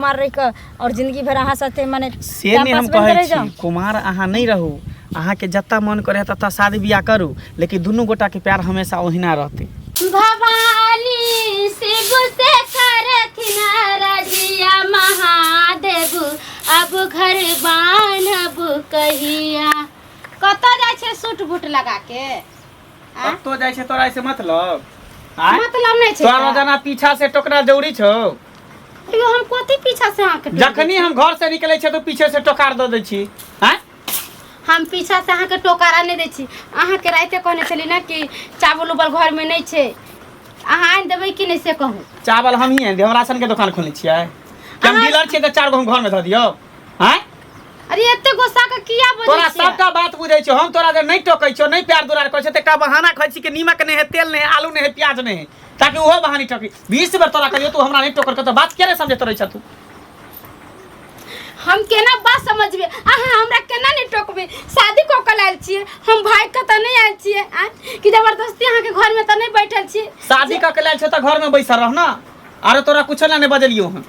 कुमार रही के और जिंदगी भर अहाँ साथे माने से नहीं हम कहै छी कुमार अहाँ नहीं रहू, अहाँ के जत्ता मन करे तत्ता शादी बियाह करू, लेकिन दुनू गोटा के प्यार हमेशा ओहिना रहते। भवानी शिव से करथिन रजिया महादेव अब घर बान्हब कहिया। कत जाय छे सूट बूट लगा के? तो जाय छे तोरा से मतलब मतलब नहीं छे तोरा जना पीछा से टोकरा जौरी छौ। अयो हम कथि पीछा से आके जखनी हम घर से निकले छे तो पीछे से टोकार द दै छी। हैं हम पीछा से आके टोकारा नहीं दै छी। आहा के राइते कहने छली ना कि चावल उबल घर में नहीं छे, आहा आन देबै कि नहीं से कहू। चावल हम ही आन दे, हम राशन के दुकान खोले छियै। हम डीलर छियै त 4 गो हम घर में ध दियौ। हैं अरे एते गुस्सा के किया बजै तोरा छी? सबटा बात बुझै छौ, हम तोरा जे नहीं टोकै छौ, नहीं प्यार दुलार करै छौ त का बहाना कहै छी कि नीमक नहीं है, तेल नहीं है, आलू नहीं है, प्याज नहीं है, ताकि ओहो बहानी टोकी। 20 बार तोरा कहियो तू हमरा नहीं टोकर के त बात केरे समझत रहै छ तू। हम केना बात समझबे? आहा हमरा केना नहीं टोकबे? शादी को कल आइल छियै, हम भाई के त नहीं आइल छियै कि जबरदस्ती अहाँ के घर में त नहीं बैठल छियै। शादी क के लाइल छ त घर में बैसल रह ना, आरो तोरा कुछ ना नहीं बजलियो हम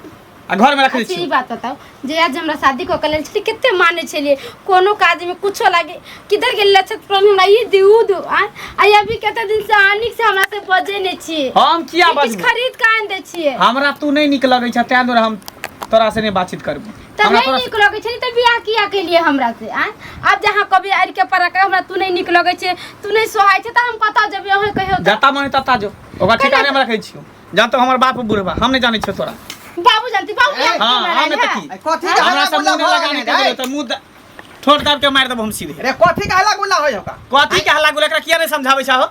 आ घर में रखले छी। अच्छी बात बताओ जे आज हमरा शादी को कल आइल छी केते माने छलिए, कोनो काज में कुछो लागे किधर गेल लछत प्रभु हमरा ई दिउ दु आ अभी केते दिन से आनिक से हमरा से बजे नहीं छियै। हम किया बजबू? कुछ खरीद के आन दे छियै। हमरा तू नहीं निक लगै छ, तै दुआरे हम तोरा से नहीं बातचीत करबू। त नहीं निक लगे छै त बियाह किया के लिए हमरा से अब जहां कभी आइल के पर के हमरा तू नहीं निक लगे छै, तू नहीं सोहाय छै त हम कता जबे अहाँ कहियो जाता मन तता जो ओकर ठिकाने में रखै छियो। जान तो हमर बाप बुढ़वा हम नहीं जानै छ तोरा। बाबू जानती बाबू हां हम त की कथि हमरा सब मुंह लगाने के तो मुंह ठोड़ दाब के मार देब हम सीधे। रे कथि के हल्ला गुल्ला होय होका? कथि के हल्ला गुल्ला एकरा किया नहीं समझाबै छ हो?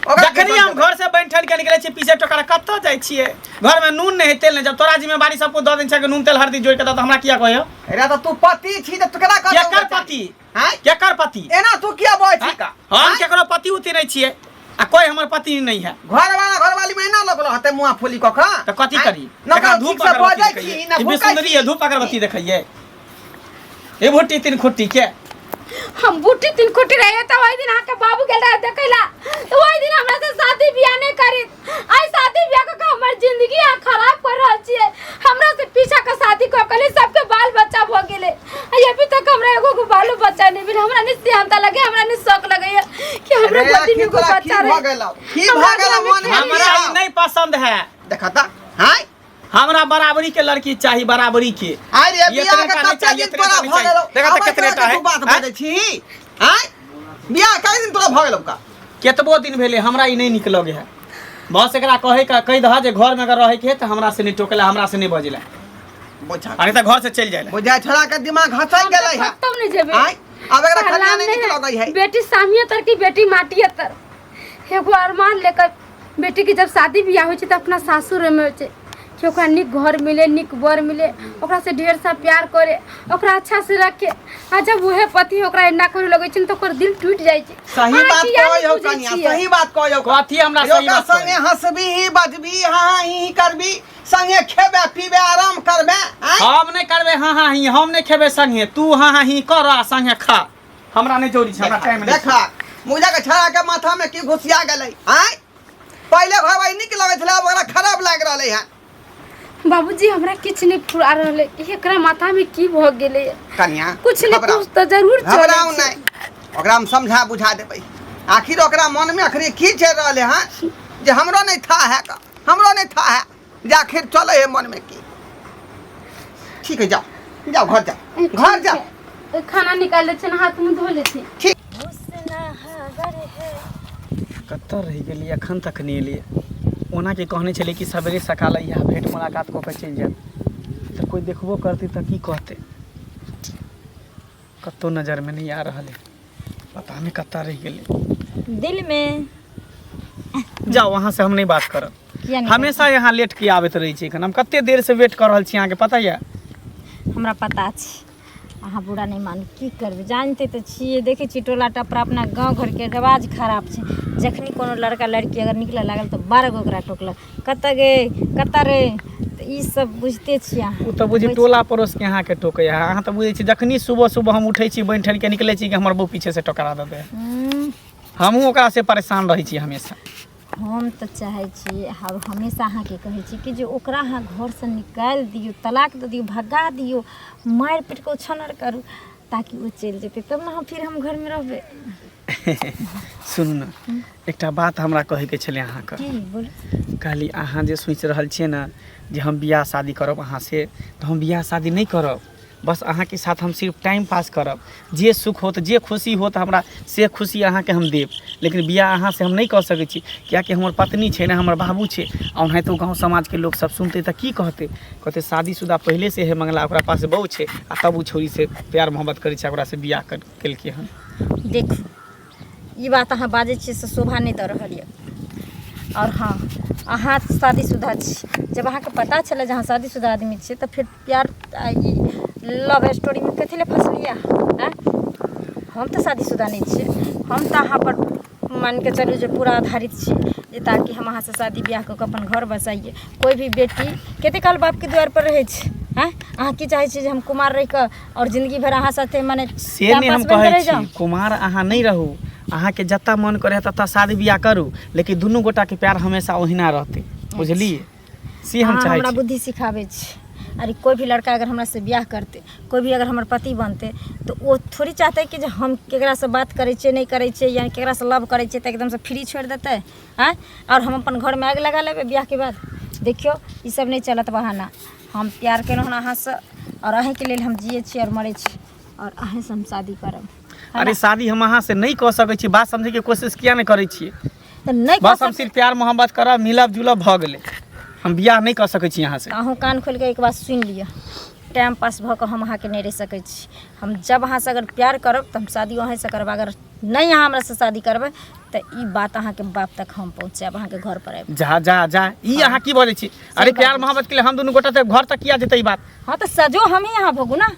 जखनी हम घर से बैठल के निकले छी पीछे टोकरा कत्तो जाय छिए, घर में नून नहीं तेल नहीं, जब तोरा जिम्मेवारी सब कुछ द देन छ के नून तेल हल्दी जोड़ के त हमरा किया कहयो? रे त तू पति छी त केना कर? केकर पति? हैं केकर पति? एना तू किया बोय छी का? हम केकरो पति उति नहीं छिए आ कोई हमर पति नहीं है। घरवाली महीना लगलो हते मुआ फुली क का त कथि करी? ना धूप से अगरबत्ती बजै छी ना देखिए, भूकै सुंदरी है धूप अगरबत्ती देखिए। ए भुट्टी तीन खुट्टी के हम बूटी तीन खुटी रहे त ओइ दिन आके बाबू गेल रहे देखैला त ओइ दिन हमरा से शादी बियाह नहीं करी। आई शादी बियाह के हमर जिंदगी खराब कर रहल छिए। हमरा से पीछा के शादी क कले सबके बाल बच्चा भ गेले, अभी तक हमरा एगो को बालो बच्चा नहीं मिल। हमरा नहीं सेहनता लगे, हमरा नहीं शौक लगे कि हमरा पति में को बच्चा रहे। की भ गेल मन में? हमरा नहीं पसंद है। देखता हां हमरा बराबरी के लड़की चाहिए, बराबरी के। आई रे बियाह के कच्चा दिन तोरा भ गेलो। देखा त कितने टा है बात बजै छी हां बियाह कई दिन तोरा भ गेलो का? केतबो दिन भेले हमरा ई नहीं निक लगे है। बस एकरा कहे का कह दह जे घर में अगर रहे के त हमरा से नहीं टोकेला, हमरा से नहीं बजेला। बुझा अरे त घर से चल जाएला। बुझा छोरा के दिमाग हंसा गेलै है। तब नहीं जेबे। आई अब एकरा कन्या नहीं निक लगै है। बेटी सामिया तर की बेटी माटिया तर एगो अरमान लेकर बेटी की जब शादी बियाह हो छै त अपना सासुर में हो छै कि ओकरा निक घर मिले, निक बर मिले, ओकरा से ढेर सा प्यार करे, ओकरा अच्छा से रखे। आ जब वहे पति ओकरा एना करे लगै छै त ओकर दिल टूट जाय छै। सही बात कहै हो कन्या, सही बात कहै हो। कथि हमरा सही बात संगे हंसबी बजबी हां ही करबी, संगे खेबे पीबे आराम करबे। हम नहीं करबे हां हां ही, हम नहीं खेबे संगे, तू हां हां ही कर आ संगे खा। हमरा नहीं जोड़ी छ, हमरा टाइम नहीं। देखा मुझा के छड़ा के माथा में की घुसिया गेलै हैं? पहले घरवाई निक लगै छला, अब ओकरा खराब लाग रहलै है। बाबूजी हमरा किछ नहीं फुरा रहले, एकरा माथा में की भ गेले कन्या कुछ नहीं, कुछ तो जरूर घबराऊ नहीं, ओकरा हम समझा बुझा देबै। आखिर ओकरा मन में आखिर की चल रहले हैं जे हमरो नहीं था है का? हमरो नहीं था है जे आखिर चले है मन में की। ठीक है जाओ जाओ घर जाओ, घर जाओ। खाना निकाल ले छन, हाथ मुंह धो ले छी। ठीक कत्तर रह गेली अखन तक नहीं एलिए। ओना के कहने चले कि सवेरे सकाल यहाँ भेंट मुलाकात कऽ के चल जाए, तो कोई देखबो करती तो की कहते। कत्तो नजर में नहीं आ रहा है, पता नहीं कत्ता रह गेली दिल में। जाओ वहाँ से हम नहीं बात करब। किया नहीं हमेशा यहाँ लेट के आबैत रही छी। हम कते देर से वेट कर रहल छी, अहाँ के पता है? हमरा पता छै, अहाँ बुरा नहीं मानू, की करबे जानते तो छिए। देखे छी टोला टपरा अपना गांव घर के रिवाज खराब छै। जखनी कोनो लड़का लड़की अगर निकले लागल तो 12 गो ओकरा टोकलक, कत्ता गे कत्ता रे, तो ई सब बुझते छी अहाँ। उ तो बुझी टोला पड़ोस के अहाँ के टोके है। अहाँ तो बुझे छी जखनी सुबह सुबह हम उठे छी बैठ के निकले छी कि हमर बहू पीछे से टकरा देते। हमहू ओकरा से परेशान रही छी हमेशा। हम तो चाहे छी हम हमेशा अहाँके कहै छी कि जे ओकरा अहाँ घरसँ निकालि दियौ, तलाक दऽ दियौ, भगा दियौ, मारि पीट कऽ उछन्नर करू ताकि ओ चलि जेतै, तब ने फिर हम घरमे रहबै। सुनू ने, एकटा बात हमरा कहैके छलै अहाँके। की बोलू? कहली अहाँ जे सोचि रहल छियै ने जे हम बियाह शादी करब अहाँसँ, तऽ हम बियाह शादी नहीं करब। बस अहाँके साथ हम सिर्फ टाइम पास करब। जे सुख होत, जे खुशी होत हमरा से खुशी अहाँके हम देब, लेकिन बियाह अहाँसँ हम नहीं कऽ सकै छी, किएकि हमर पत्नी छै ने, हमर बाबू छै। आ ओनाहितो गाँव समाजके लोक सब सुनतै तऽ की कहतै शादीशुदा पहिले से है मंगला, ओकरा पास बहू छै आ तब ओ छोरी से प्यार मोहब्बत करै छै, ओकरासँ बियाह केलकै हन। देखू, ई बात अहाँ बाजै छियै से शोभा नहि दऽ रहल यऽ। और हाँ, अहाँ शादीशुदा छी। जब अहाँके पता चले जे अहाँ शादीशुदा आदमी छियै तऽ फिर प्यार ई लव स्टोरीमे कथी लए फँसलियै? हम तऽ शादीशुदा नहीं छियै, हम तऽ अहाँ पर मान के चलू जे पूरा आधारित छी जे ताकि हम अहाँ से शादी ब्याह कऽ के अपन घर बसाइए। कोई भी बेटी कते काल बाप के द्वार पर रहै छै। अहाँ की चाहै छी जे हम कुमार रहि कऽ और जिंदगी भर अहाँ साथे माने से नहीं हम कहै छी कुमार अहाँ नहीं रहू, अहाँके जत्ता मन करे तत्ता शादी ब्याह करू, लेकिन दुनू गोटा के प्यार हमेशा ओहिना रहते, बुझलिए? से हम चाहै छी। हमरा बुद्धि सिखाबै छी। अरे कोई भी लड़का अगर हमरा से ब्याह करते, कोई भी अगर हमर पति बनते, तो वो थोड़ी चाहते कि जे हम केकरा से बात करै छियै नहीं करै छियै या केकरा से लव करै छियै तऽ एकदम से फ्री छोड़ देते हैं और हम अपन घर में आग लगा लेबै ब्याह के बाद। देखियो ई सब नहीं चलत बहाना। हम प्यार केलहुँ हन अहाँ से और अहीं के लेल हम जिये छी और मरे छी और अहीं से हम शादी करब। अरे शादी हम अहाँ से नहीं कऽ सकै छी, बात समझे के कोशिश किया नहीं करै छियै? तो नहीं बस हम सिर्फ प्यार मोहब्बत करब, मिलब जुलब भऽ गेलै, हम बियाह नहीं कर सकै छी अहाँ से। अहूँ कान खोल के एक बात सुन लिअ, टाइम पास भऽ कऽ हम अहाँके नहीं रह सकै छी। हम जब अहाँ से अगर प्यार करब तऽ हम शादी अहीं से करब, अगर नहीं अहाँ हमरा से शादी करबै तऽ ई बात अहाँके बाप तक हम पहुँचाब, अहाँके घर पर आबि। जा ई अहाँ की बोलै छी? अरे प्यार मोहब्बत के लिए हम दुनू गोटा घर तक किया जेतै ई बात? हाँ तो सजो हम ही यहाँ भोगू ना,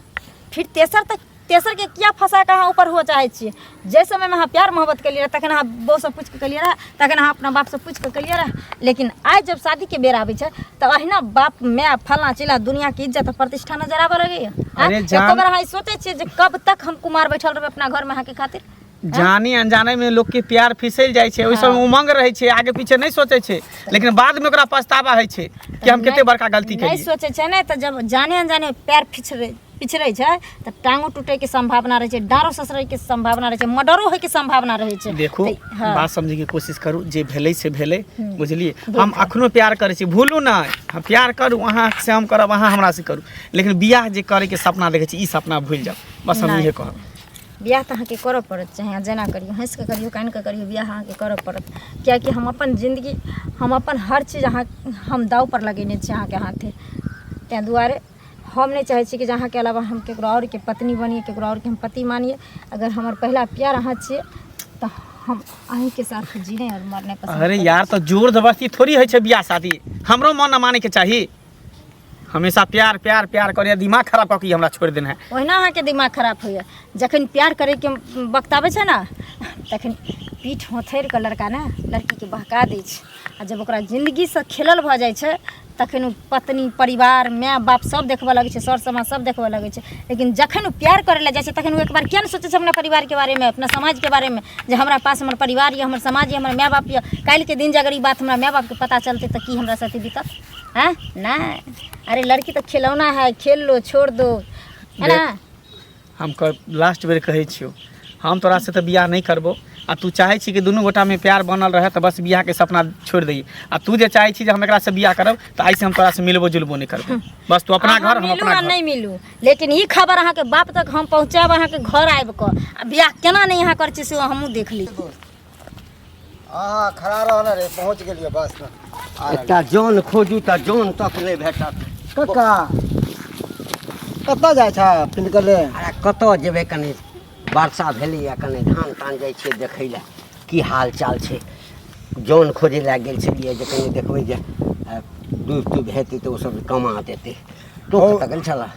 फिर तेसर के क्या फंसा के अहाँ ऊपर हो चाहे छियै? जे समय में अहाँ प्यार मोहब्बत के लिए तखन अहाँ बहू से पूछ के कलिए रहे, तखन अहाँ अपना बाप से पूछ के कलिए रहे, लेकिन आज जब शादी के बेर आबै छै तऽ अहिना बाप माय फलना चिल्ला दुनिया के इज्जत और प्रतिष्ठा नजर आबऽ लगैया। एको बार अहाँ सोचै छियै जे कब तक हम कुमार बैठल रहबै अपना घर में अहाँ के खातिर? जाने अनजाने में लोग के प्यार फिसल जाय छै, ओइ समय उमंग रहे छै, आगे पीछे नहीं सोचे छै, लेकिन बाद में ओकरा पछतावा है छै कि हम कते बड़का गलती केलियै। नहीं सोचे छै ने, तऽ जब जाने अनजाने प्यार पिछड़ै छै तऽ टांगो टूटे के संभावना रहे छै, डाँरो ससरै के संभावना रहे छै, मर्डरो होय के संभावना रहे छै। देखो बात समझे के कोशिश करू, जे भेलै से भेलै, बुझलिए? हम अखनो प्यार करै छी, भूलू ना, हम प्यार करू, अहाँ से हम करब, अहाँ हमरा से करू, लेकिन बियाह जे करे के सपना देखै छी ई सपना भूल जाओ, बस हम इहे कहब। बियाह तऽ अहाँके करऽ पड़त, चाहे जेना करियो, हँस के करियो, कान के करियो, बियाह अहाँके करऽ पड़त, कियाकि हम अपन जिंदगी, हम अपन हर चीज हम दाव पर लगेने छी अहाँके हाथे। ताहि दुआरे हम नहीं चाहे छी कि अहाँ के अलावा हम केकरो और के पत्नी बनिए, केकरो और के हम पति मानिए। अगर हमार पहला प्यार अहाँ छियै तऽ हम अहीं के साथ जीने और मरने पसंद। अरे यार, तो जोर जबरदस्ती थोड़ी है छै बियाह शादी, हमरो मन न माने के चाहिए। हमेशा प्यार प्यार प्यार करे, दिमाग खराब कऽ के हमरा छोड़ देना है। ओहिना अहाँके दिमाग खराब होइए, जखन प्यार करे के वक्त आबै छै ने तखन पीठ होथैर के लड़का ने लड़की के बहका दै छै, आ जब ओकरा जिंदगी से खेलल भऽ जाइ छै तखन पत्नी, परिवार, माय बाप सब देखबऽ लगै छै, सर समाज सब देखबऽ लगै छै। लेकिन जखन प्यार करे लए जाइ छै तखन एक बार किया नहीं सोचे छै अपना परिवार के बारे में, अपना समाज के बारे में, जे हमरा पास हमर परिवार या हमर समाज या हमर माय बाप या काल्हि के दिन जे अगर ई बात हमरा माय बाप के पता चलते तऽ की हमरा साथे बीतत? नहीं, अरे लड़की तो खिलौना है, खेल लो, छोड़ दो, है ना? हम लास्ट बेर कहै छियो, हम तोरा से तो बियाह नहीं करबो, आ तू चाहे छी कि दुनू गोटा में प्यार बनल रहे तो बस बियाह के सपना छोड़ दी, आ तू जे चाहे छी जे हम एकरा से बियाह करब तो ऐसे हम तोरा से मिलबो जुलबो नहीं करबो, बस तू अपना घर, हम अपना घर। नहीं मिलू, लेकिन ई खबर अहाँ के बाप तक हम पहुँचाब, अहाँ के घर आबि कऽ बियाह केना नहीं यहाँ कर छी से हमहूँ देख ली। खड़ा रहना रे, पहुँच गेलियै बस में। एकटा जान खोजू तऽ जान तक नहीं भेटत। कक्का कतऽ जाइ छ पिनकले? अरे कतऽ जेबै, कनि वर्षा भेलैए, कनि धान तान जाइ छियै देखै लए की हाल चाल छै। जान खोजै लए गेल छलियै जे कनि देखबै जे दूध तूध हेतै तऽ ओसब कमा देतै। तू कतऽ गेल छलऽ?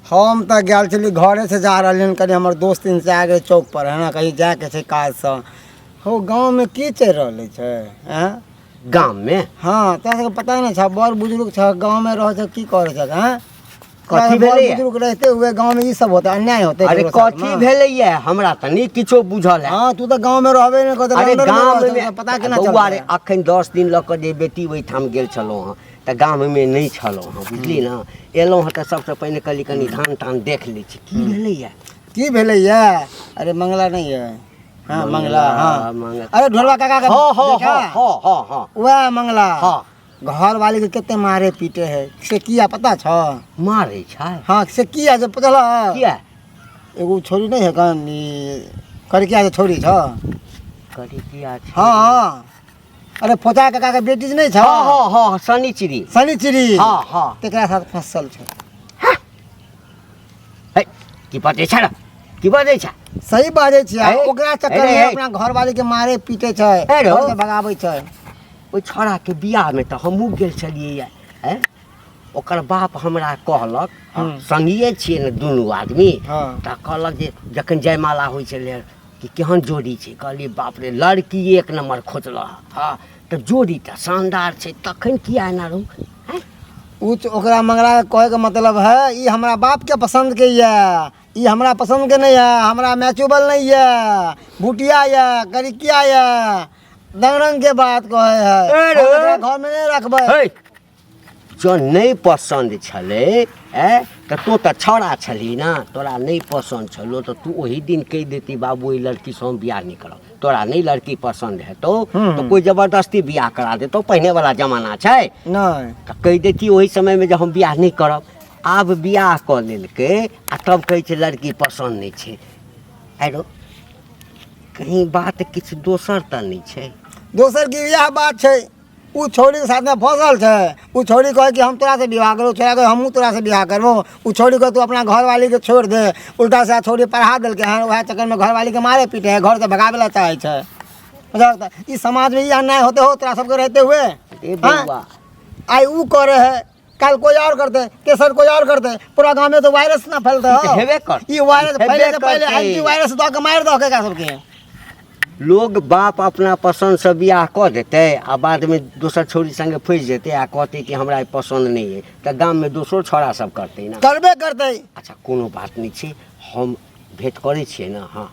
हम तऽ गेल छली, घरे से जा रहलियन, कनि हमर दोस्त से आ गए चौक पर, है ना, कहीं जाके छै काज से। हो गाँव में की चलि रहले छै? गाम में? हाँ, तोरा सबके पता नहीं छ, बड़ बुजुर्ग छ, गाँव में रह छ, की करे छ? कथी बड़ भेलैया बुजुर्ग रहते हुए गांव में ई सब होता अन्याय होते अरे ककरो साथ कथी में। भेलैया हमरा त नहीं किछो बुझल है हाँ तू तो गांव में रहबे नहीं करते अरे लंदन में गाँव रहते, में पता केना बौआ रे चलता है? अखन 10 दिन लऽ कऽ जे बेटी ओहिठाम गेल छलहुँ हँ तऽ गाम में नहीं छलहुँ हँ बुझली ना एलहुँ हँ तऽ सबसँ पहिने कहली कनी धान तान देख लै छी की भेलैया की भेलैया अरे मंगला नहीं है हाँ मंगला हाँ मंगला। अरे ढोलवा काका का हाँ हाँ देखा? हाँ हाँ हाँ वह मंगला हाँ घर वाली के कितने मारे पीटे है से किया पता छ मारै छै हाँ से किया जे पता किया एगो छोरी नहीं है कन करकिया से छोरी छ करी किया छै हाँ हाँ अरे फोचा काका के बेटी जे नहीं छ हाँ हाँ हाँ शनि चिड़ी सनी चिड़ी हाँ हाँ तेकरा साथ फसल छ है की बाजै छै की बाजै छै सही बाजै छियै है? ओकरा चक्कर अरे, में है। अपना घर वाली के मारे पीटे छै है रो। घर से भगाबै छै ओहि छोड़ाके बियाहमे तऽ हमहूँ गेल छलियै है ओकर बाप हमरा कहलक संगिए छियै ने दुनू आदमी हाँ। तऽ कहलक जे जखन जयमाला होइ छलै कि केहन जोड़ी छै कहलियै बाप रे लड़की 1 नंबर खोजलह हाँ तऽ जोड़ी तऽ शानदार छै तखन किया एना रहू हैं? ओकरा मंगला के कहे के मतलब है ई हमरा बाप के पसंद के ये ई हमरा पसंद के नहीं है हमरा मैचुबल नहीं है भुटिया ये करिकिया ये दंगरंग के बात कहे है अरे। हम एकरा घर में नहीं रखबै है जो नहीं पसंद छलै तऽ तू तऽ छौड़ा छली ना तोरा नहीं पसंद छलो तऽ तू ओही दिन कहि देती बाबू ई लड़की से हम बियाह नहीं करब तोरा नहीं लड़की पसंद है तो कोई जबरदस्ती बियाह करा देतो पहले वाला जमाना छै नहीं तऽ कहि देती ओही समय में जे हम बियाह नहीं करब आब बियाह कऽ लेलकै आ तब कहै छै लड़की पसंद नहीं छै आरो कहीं बात किछु दोसर तऽ नहीं छै दोसर की यह बात छै उ छोरी के साथ में फसल छै उ छोरी कहे कि हम तोरा से विवाह करो छोरा कहे हमहूँ तोरा से विवाह करबो उ छोरी कहे तू अपना घर वाली के छोड़ दे उल्टा से छोरी पढ़ा देलके हैं वह चक्कर में घर वाली के मारे पीटे है घर से भगावे ला चाहे छै बुझल इस समाज में ये अन्याय होते हो तोरा सबके रहते हुए ए हाँ? बउआ आई उ करे है कल कोई और करते तेसर कोई और करते पूरा गांव में तो वायरस ना फैलते ई तऽ हो हेबे करतै। ये वायरस हेबे फैले से पहले करतै। एंटीवायरस दो के मार दो के का सबके लोग बाप अपना पसंद से बियाह कऽ देतै आ बाद में दोसर छोरी संगे फंसि जेतै आ कहतै कि हमरा ई पसंद नहीं है तऽ गाम में दोसरो छोरा सब करतै ना करबे करते अच्छा कोनो बात नहीं छै हम भेंट करै छियै ना हाँ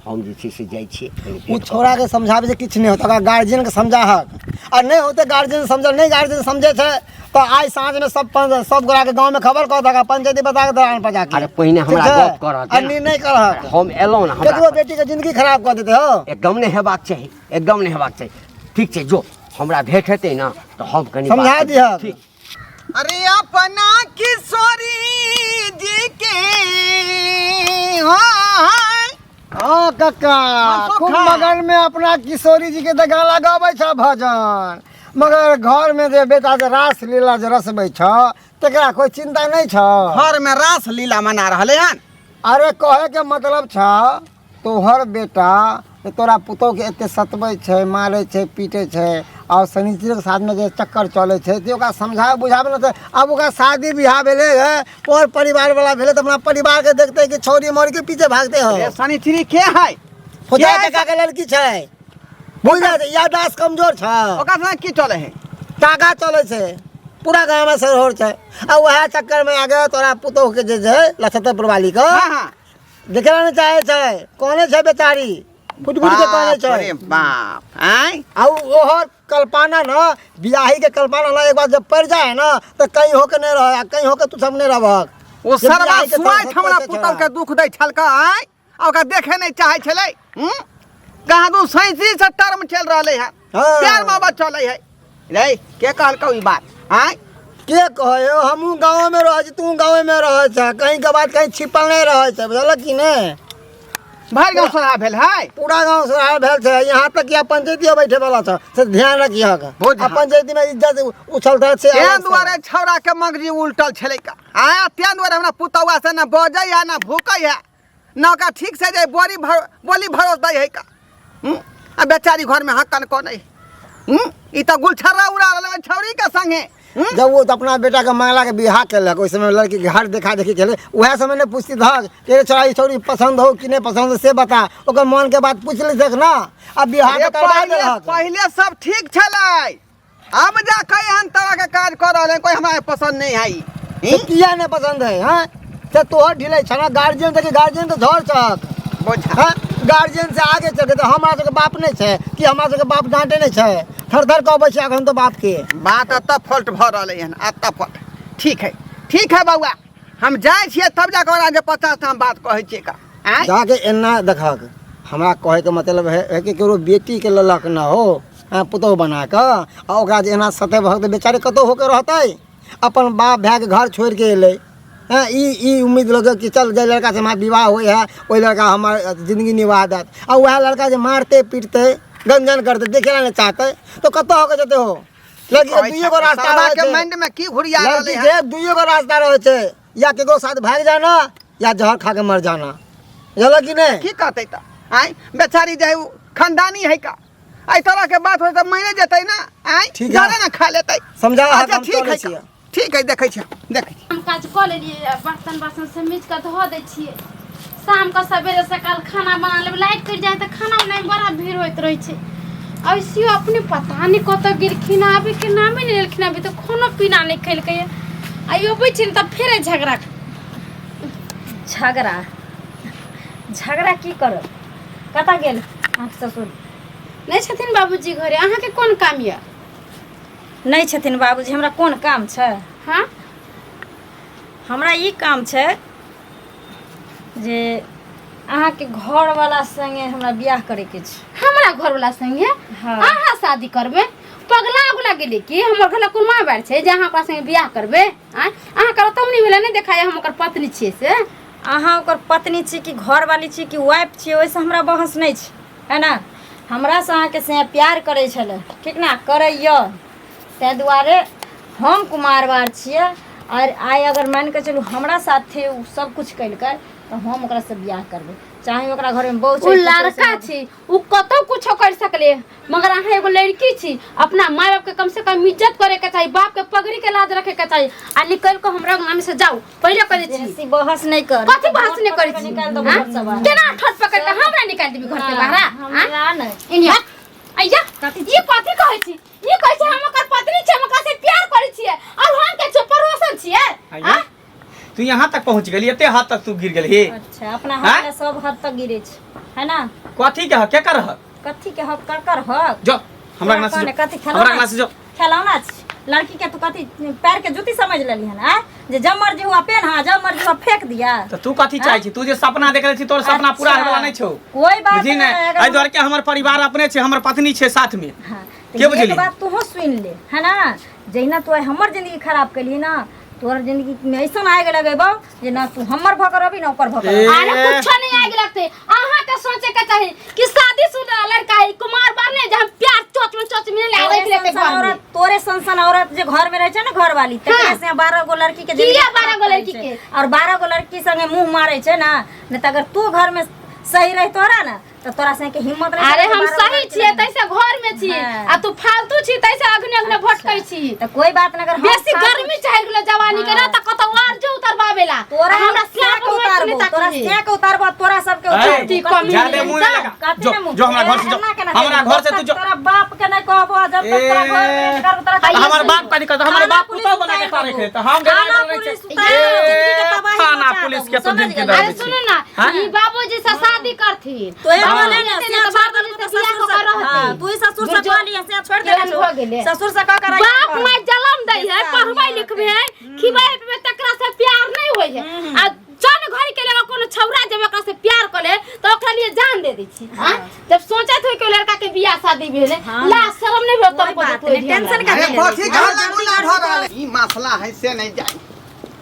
हम जे छै से जाइ छियै कनि उ भेंट छोरा के समझावे से किछ नहीं होता अगर गार्जियन के समझा हक और नहीं होते गार्जियन समझल नहीं गार्जियन समझे छे तो आज सांझ में सब गोरा के गांव में खबर कर देगा पंचायती बता के दौरान पर जाके अरे पहिने हमरा गप करऽ दे और ना। निर्णय कर हक हम एलहुँ ना केकरो हमरा बेटी के जिंदगी खराब कर देते हो एकदम नहीं हेबाक चाही एकदम नहीं हेबाक चाही ठीक छै जो हमरा भेंट हेतै ना तऽ हम कनि समझा बात- दिहक। ठीक अरे अपना किशोरी जी के हाँ हाँ काका खूब मगन में अपना किशोरी जी के दगा लगावे छ भजन मगर घर में जे बेटा जे रास लीला जे रसबै छ तेकरा कोई चिंता नहीं छ घर में रास लीला मना रहले हन अरे कहे के मतलब छ तोहर बेटा जे तोरा पुतोह के एते सतबै छै मारै छै पीटे छै और शनिचर के साथ में जे चक्कर चले छै ते ओकरा समझावे बुझावे न त अब ओकरा शादी बियाह भेले है और परिवार वाला भेले त अपना परिवार के देखते कि छोरी मोरी के पीछे भागते हो ये शनिचरी के है फुजा के है? काका के लड़की छै बुझ जा याददाश्त कमजोर छ ओकरा संगे की चले है टाका चले छै पूरा गांव में सरहोर छै आ वह चक्कर में आगे तोरा पुतोह के जे छै लछतपुर वाली के हाँ हाँ देखला नहीं चाहे छै कोने छै बेचारी फुटफुट के कोने बाप छै रे बाप आय आ ओहर कल्पना न बियाही के कल्पना न एक बार जब पड़ जाए ना तो कहीं होके नहीं रह कहीं होके तू सब नहीं रहक ओ जब सरवा बियाही के सुआइ तरफ हमरा पैसे पुतौ छोड़ा। के दुख दै छलका आय आ ओकरा देखे नहीं चाहे छलै कहाँ दू सैंसी से टर्म चल रहले है हाँ। प्यार मोहब्बत चले है रे के कहलकौ ई बात आय के कहे हो हमहू गाँव में रह तू गाँव में रह कहीं के बाद कहीं छिपल नहीं रह बुझल कि नहीं भर गाँव सलाह भेल है पूरा गांव सुधार भेल छै यहाँ तक कि पंचायती बैठे वाला छ से ध्यान रखिए बुझ हाँ। पंचायती में इज्जत उछलता से तें दुआरे छौड़ा के मगजी उल्टल छलै का आया तें दुआरे हमरा पुतौआ से ना बजै है ना भूकै है ना ओकरा ठीक से जे बोली भरोस दै है का आ बेचारी घर में हक्कन को नहीं ई तो गुलछर्रा उड़ा रहल छौरी के संगे जब वो तो अपना बेटा के मंगला के बियाह केलक ओहि समय लड़की के घर देखा देखी केले वह समय ने पूछती धक तेरे छोरा ई छोरी पसंद हो कि नहीं पसंद से बता ओकर मन के बात पूछ ली देख ना अब बियाह अरे के करवा पहले देलक पहले सब ठीक छलै अब जा कई हन तरह के काज कर रहले कोई हमरा पसंद नहीं है तो किया नहीं पसंद है हाँ तो तोहर ढिले छना गार्जियन के गार्जियन तो झड़ छक बोझा हाँ गार्जियन से आगे चल के तो हमारा सबके बाप नहीं है कि हमारा सबके बाप डांटे नहीं है थर थर कहबै छै अखन तो बाप के बात अतः फॉल्ट भ रहलै हन अतः फॉल्ट ठीक है बउआ हम जाए छियै तब जाके ओकरा जे पता हम बात कहै छियै का आँय जाके एना देखक हमरा कहे के मतलब है कि केकरो बेटी के ललक न हो पुतोह बना के आ ओकरा जे एना सते भक्त बेचारे कतौ होके रहतै अपन बाप भाई के घर छोड़ के एलै हाँ ई उम्मीद लगे कि चल जे लड़का से हमारा विवाह हुई है वही लड़का हमार जिंदगी निभा देत और वह लड़का जो मारते पीटते गंजन करते देखे नहीं चाहते तो कतौ होके जते हो लड़की दुइयो गो रास्ता रहे के माइंड में की घुरिया रहलै लड़की के दुइयो गो रास्ता रहे छै या केकरो साथ भाग जाना या जहर खा के मर जाना चलो कि नहीं की कहते त आय बेचारी जे खानदानी है का आई तरह के बात हो तो मरे जेतै ना आय ठीक है। जाने ना खा लेतै समझा अच्छा ठीक है देखे छी हम काज कऽ लेलिए बर्तन बासन से मीच के धो दै छिए शाम के सवेरे सकाल खाना बना लेब लाइट कट जाए तो खाना बनाए में बड़ा भीड़ होइत रहे छै ऐसे अपने पता नहीं कत गिरखिन अभी के नामे नहीं लेलखिन अभी तो खाना पीना नहीं खेलकै आई अबै छी त फेर झगड़ा झगड़ा की करब कतऽ गेल अहाँके ससुर नहीं छथिन बाबूजी घरे अहाँ के कोन काम या नहीं छथिन बाबूजी हमरा कोन काम छै हाँ हमरा ई काम छै जे अहाँके घर वाला संगे हमरा बियाह करे के छै हमरा घर वाला संगे हाँ। अहाँ शादी करबे पगला उगला गेले कि हमर घर कुलमा बार छै जे अहाँ ओकरा संगे बियाह करबे अहाँ करतौ नहीं भेलै नहीं देखाय हम ओकर पत्नी छियै से अहाँ ओकर पत्नी छी कि घर वाली छी कि वाइफ छी ओइसे हमरा बहस नहीं छै है ना हमरा से अहाँके से प्यार करे छले ठीक ना करैया ताहि दुआरे हम कुमारवार छियै और आइ अगर मान के चलू हमरा साथे उ सब कुछ कैलकै तो हम ओकरा से बियाह करबै चाहे ओकरा घर में बहुत उ लड़का छी उ कतौ कुछ कर सकले मगर अहाँ एगो लड़की छी अपना माय बाप के कम से कम इज्जत करे के चाहिए बाप के पगड़ी के लाज रखे के चाहिए आ निकल के हमरा नाम से जाओ पहले करे छी ऐसी बहस नहीं कर कथि बहस नहीं करे छी निकाल दो घर से बाहर केना ठट पकड़ के हमरा निकाल देबी घर से बाहर हमरा नहीं इनिया अయ్యా ये कथि कहै छी ये कहै छी हम ओकर पत्नी छी हम ओकरा से प्यार करै छियै और हम के परोसन छियै तू यहाँ तक पहुँच गेली एते हद तक तू गिर गेली अच्छा अपना हाथ में सब हद तक गिरे छै है ना कथी के हक के कर हक कथी के हक कर हक जो हमरा गना से कथी हमरा गना से जो खेलौना छै लड़की के तू कथी पैर के जूती समझ लेली हन आ जे जब मर्जी हुआ पेन हां जब मर्जी हुआ फेंक दिया तो तू कथी चाहै छी तू जे सपना देख रही तोर सपना पूरा होय वाला नहीं छौ कोई बात बुझी नहीं एहि द्वारे के हमर परिवार अपने छै हमर पत्नी छै साथ में हां के बुझली एक बात तू सुन ले है ना जहिना तू हमर जिंदगी खराब कैली ना तोर जिंदगी में ऐसा आगे लगेबो जे ना तू हमर भकर अभी ना ओकर भकर अरे कुछ नहीं आगे लगते अहाँ के सोचे के चाही कि शादीशुदा लड़का है कुमार बाने जे हम प्यार चोच में ले आवे के घर में तोरे संसन औरत जे घर में रहे छै ना घर वाली तकरे से 12 गो लड़की के किया 12 गो लड़की के और 12 गो लड़की संगे मुंह मारे छै ना नहीं तो अगर तू घर में सही रही तोरा ना तो तोरा से के हिम्मत रहे अरे हम सही छिए तैसे घर में छिए आ तू फालतू छी तैसे अग्नि अग्नि भटकै छी तो कोई बात नहीं अगर बेसी गर्मी चाहि गेलो जवानी के ना त कत वार जो उतरबावेला तोरा हमरा स्याक उतारबो तोरा स्याक उतारबो तोरा सबके उतारबो जाले मुंह लगा जो हमरा घर से जो हमरा घर से तू जो तोरा बाप के नहीं कहबो जब तक तोरा घर में कर तोरा हमर बाप का निकल हमर बाप पुतो बना के तारे के तो हम थाना पुलिस के तो दिन के अरे सुनो ना ई बाबूजी से शादी करथिन तो ये बोले ना से छोड़ दे तो ससुर से हां तू ही ससुर से बोली से छोड़ दे ससुर से का करे बाप मैं जन्म दे है पढ़बै लिखबै है खिबै पे तकरा से प्यार नहीं होय है आ जन घर के लगा कोनो छौरा जब ओकरा से प्यार करे तो ओकरा लिए जान दे दै छी हां जब सोचत होय के लड़का के बियाह शादी भेले ला शर्म नहीं होत तो टेंशन का अरे कथी गला गुला भ रहल ई मसला है से नहीं जाई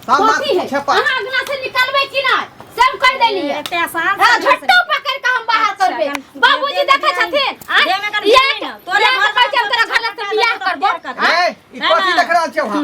सब बात पूछे पर अहाँ अगना से निकलबै कि नहीं सब कह देली एते आसान हां झट्टो पकड़ के हम बाहर करबे बाबूजी देखे छथिन तोरे घर पर चल तोरा घर से बियाह करबो ए ई कथी देख रहल छै वहां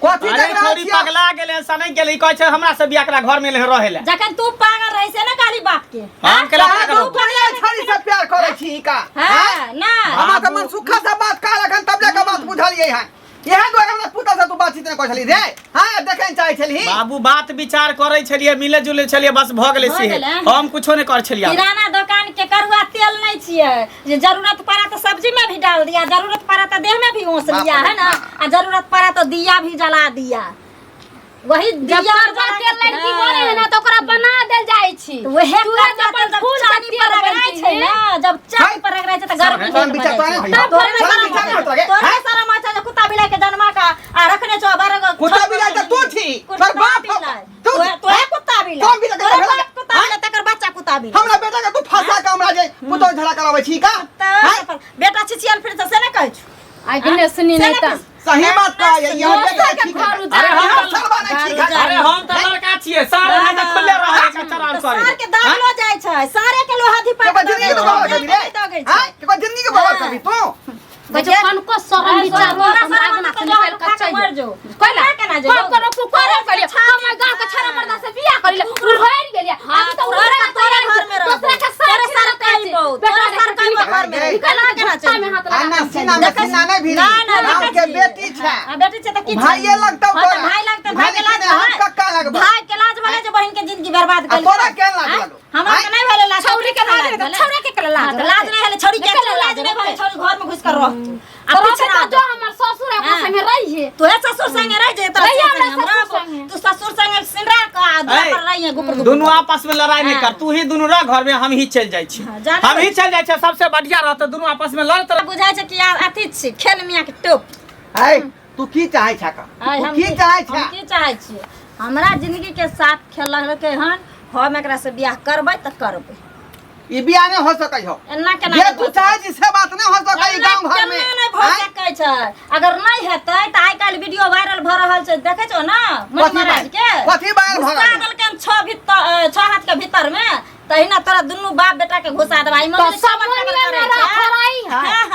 कथी देख रहल छोरी छी पगला गेले सा नहीं गेले कहै छै हमरा से बियाह करा घर में रहेला जखन तू पागल रही से ना काली बाप के हम केला तू पगला छोरी से प्यार करे छी का हां ना हमरा त मन सुखा से बात का रखन तब जाके बात बुझलियै है यहां दो हमरा पुता से तू बातचीत नहीं कर छली रे हां देखे चाहे छली बाबू बात विचार करे छलिए मिले जुले छलिए बस भ गेले से हम कुछो नहीं कर छलिए किराना दुकान के करुआ तेल नहीं छिए जे जरूरत पड़ा तो सब्जी में भी डाल दिया जरूरत पड़ा तो देह में भी ओस लिया है ना आ जरूरत पड़ा तो दिया भी जला दिया वही जब करवा के लड़की बने है ना तो ओकरा बना देल जाय छी वहे चूड़ा चप्पल फूल चांदी पर रगड़ाय छै ना, जब चांदी पर रगड़ाय छै त गर्मी कौन बिचार तो है तोरे सारा माथा जो कुत्ता बिलाई के जन्मा का आ रखने छो 12 गो कुत्ता बिलाई त तू थी तोर बाप तू तो है कुत्ता बिलाई कौन बिलाई तोरे बाप कुत्ता बिलाई तकर बच्चा कुत्ता बिलाई हमरा बेटा के तू फंसा के हमरा जे पुतो झगड़ा कराबै छी का बेटा छिछियल फिर से ने कहै छु आई गने सुनी नहीं त सही बात कह ये बेटा के ठीक घर है। उजाड़ अरे हम चलबा नहीं ठीक है। अरे हम त लड़का छियै, सारा हाथ खुले रहे छै चरान करे। सार के दाम लो जाय छै, सारे के लोहा धी के बाद जिंदगी के बवाल कर दी रे हां के बाद जिंदगी के बवाल कर दी तू बच्चे कौन को शरम विचार तोरा सारा ना से निकल कच्चा मर जो कोला के ना जो करो को करे करियो हम गांव के छरा मर्दा से बियाह करिले उड़हर गेलिया हम तो तोरा तोरा घर में रह दूसरा के सारे सारा कहि तोरा सारा घर में निकला के ना में हाथ लगा आना सीना में सीना नहीं भी गांव के बेटी छै बेटी छै त की भाई लगतौ तोरा भाई लगतौ भाई के लाज हम कक्का लगबो भाई के लाज भले जे बहन के जिंदगी बर्बाद कर तोरा के लाज लगो हमरा के नहीं भले लाज छौरी के लाज छौरा के लाज लाज नहीं हले छौरी के लाज नहीं भले छौरी घर में घुस कर रह अब पिछड़ा जो हमर ससुर के संगे रही है तू है ससुर संगे रह जे तू ससुर संगे सिंदरा का दर पर रही है गुपर दोनों आपस में लड़ाई नहीं कर, तू ही दोनों रह घर में, हम ही चल जाय छी, हम ही चल जाय छी, सबसे बढ़िया रहत दोनों आपस में लड़त रह। बुझाय छै कि यार अथी छी खेल मियां के टोप है तू की चाहे छा का तू की चाहे छा हम की चाहे छी हमरा जिंदगी के साथ खेलल के हन हम एकरा से बियाह करबै त करबै ई बियाह नहीं हो सकै हो एना केना ये तू चाहे छी से बात नहीं हो सकै गांव घर में नहीं भ सकै छै अगर नहीं हेतै त आइ काल वीडियो वायरल भ रहल छै देखै छौ ना महाराज के कथी वायरल भ रहल पागल के 6 हाथ के भीतर में तहिना तोरा दुनू बाप बेटा के घुसा देबा ई मतलब सब में रखराई है